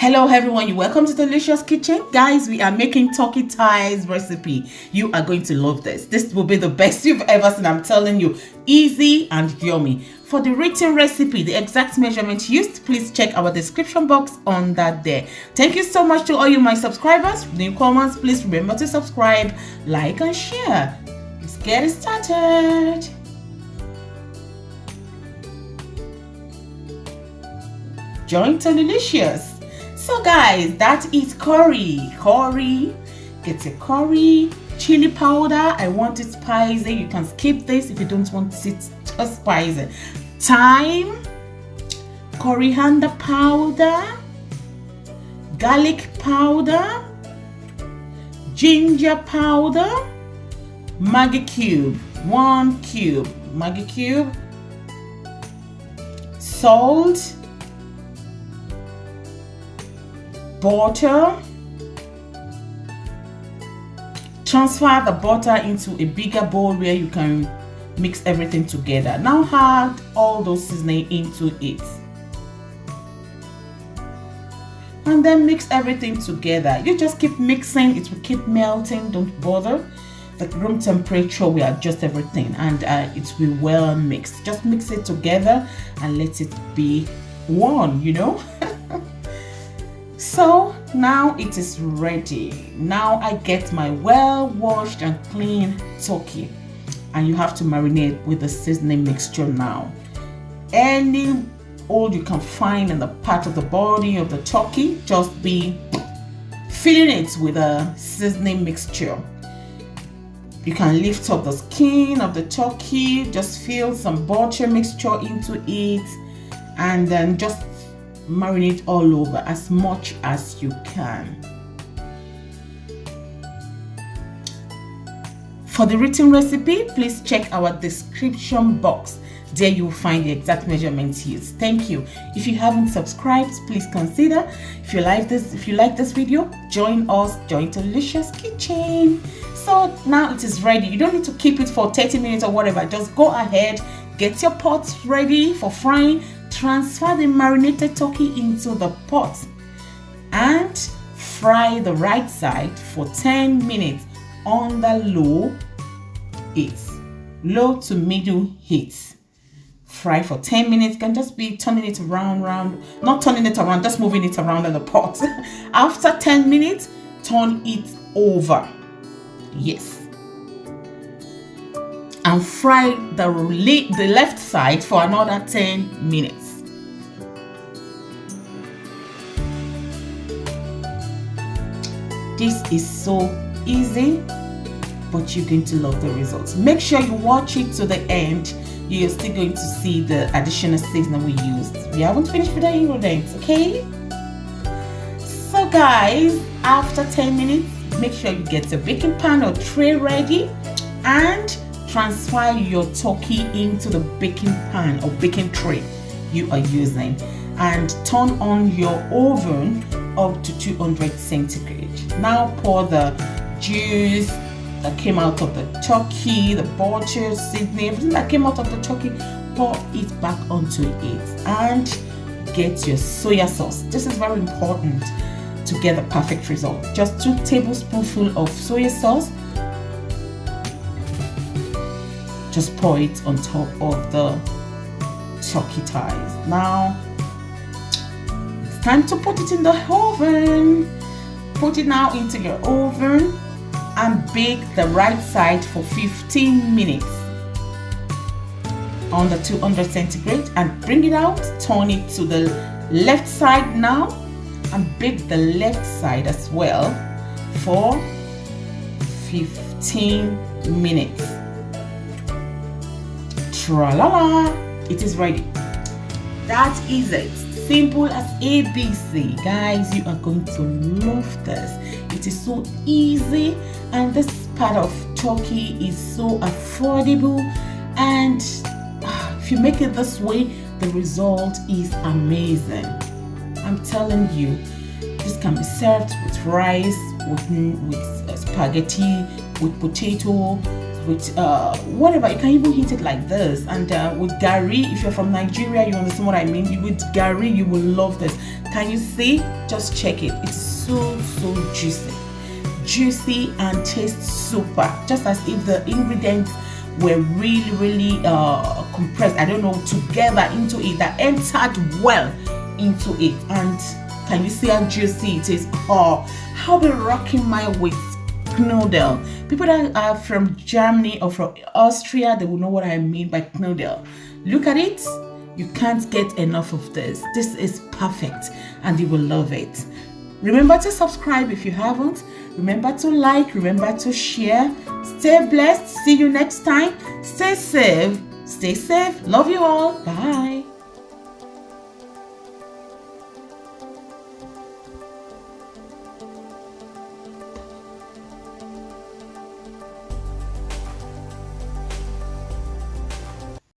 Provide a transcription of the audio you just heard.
Hello everyone, you welcome to Tolulicious Kitchen. Guys, we are making turkey thighs recipe. You are going to love this. This will be the best you've ever seen, I'm telling you. Easy and yummy. For the written recipe, the exact measurement used, please check our description box on that there. Thank you so much to all you my subscribers. Newcomers, please remember to subscribe, like and share. Let's get it started. Join Tolulicious. So guys, that is curry. Get your curry, chili powder. I want it spicy. You can skip this if you don't want it just spicy. Thyme, coriander powder, garlic powder, ginger powder, Maggie Cube, 1 cube, Maggie Cube, salt, butter. Transfer the butter into a bigger bowl where you can mix everything together. Now add all those seasoning into it and then mix everything together. You just keep mixing, it will keep melting, don't bother. The room temperature will adjust everything and it will well mixed. Just mix it together and let it be one, you know. So now it is ready. Now I get my well washed and clean turkey, and you have to marinate with the seasoning mixture now. Any oil you can find in the part of the body of the turkey, just be filling it with a seasoning mixture. You can lift up the skin of the turkey, just fill some butter mixture into it, and then just marinate all over as much as you can. For the written recipe, please check our description box. There you will find the exact measurements used. Thank you. If you haven't subscribed, please consider. If you like this video, join Tolulicious Kitchen. So now it is ready. You don't need to keep it for 30 minutes or whatever. Just go ahead, get your pots ready for frying. Transfer the marinated turkey into the pot and fry the right side for 10 minutes on the low to middle heat. Fry for 10 minutes. You can just be turning it around, not turning it around, just moving it around in the pot. After 10 minutes, turn it over. Yes. And fry the left side for another 10 minutes. This is so easy, but you're going to love the results. Make sure you watch it to the end. You're still going to see the additional seasoning we used. We haven't finished with the ingredients, okay? So guys, after 10 minutes, make sure you get a baking pan or tray ready and transfer your turkey into the baking pan or baking tray you are using and turn on your oven up to 200 centigrade. Now pour the juice that came out of the turkey, the butter, seasoning, everything that came out of the turkey, pour it back onto it and get your soy sauce. This is very important to get the perfect result. Just 2 tablespoonfuls of soy sauce. Just pour it on top of the turkey thighs. Now it's time to put it in the oven. Put it now into your oven and bake the right side for 15 minutes on the 200 centigrade and bring it out. Turn it to the left side now and bake the left side as well for 15 minutes. Tra-la-la, it is ready. That is it. Simple as ABC. Guys, you are going to love this. It is so easy and this part of turkey is so affordable, and if you make it this way, the result is amazing. I'm telling you, this can be served with rice, with spaghetti, with potato, with whatever. You can even eat it like this, and with gari. If you're from Nigeria, you understand what I mean. With gari, you will love this. Can you see? Just check it. It's so juicy and tastes super, just as if the ingredients were really compressed, I don't know, together into it, that entered well into it. And can you see how juicy it is? Oh, I'll be rocking my with Knödel. People that are from Germany or from Austria, they will know what I mean by Knödel. Look at it. You can't get enough of this. This is perfect and you will love it. Remember to subscribe if you haven't. Remember to like, remember to share. Stay blessed. See you next time. Stay safe. Love you all. Bye.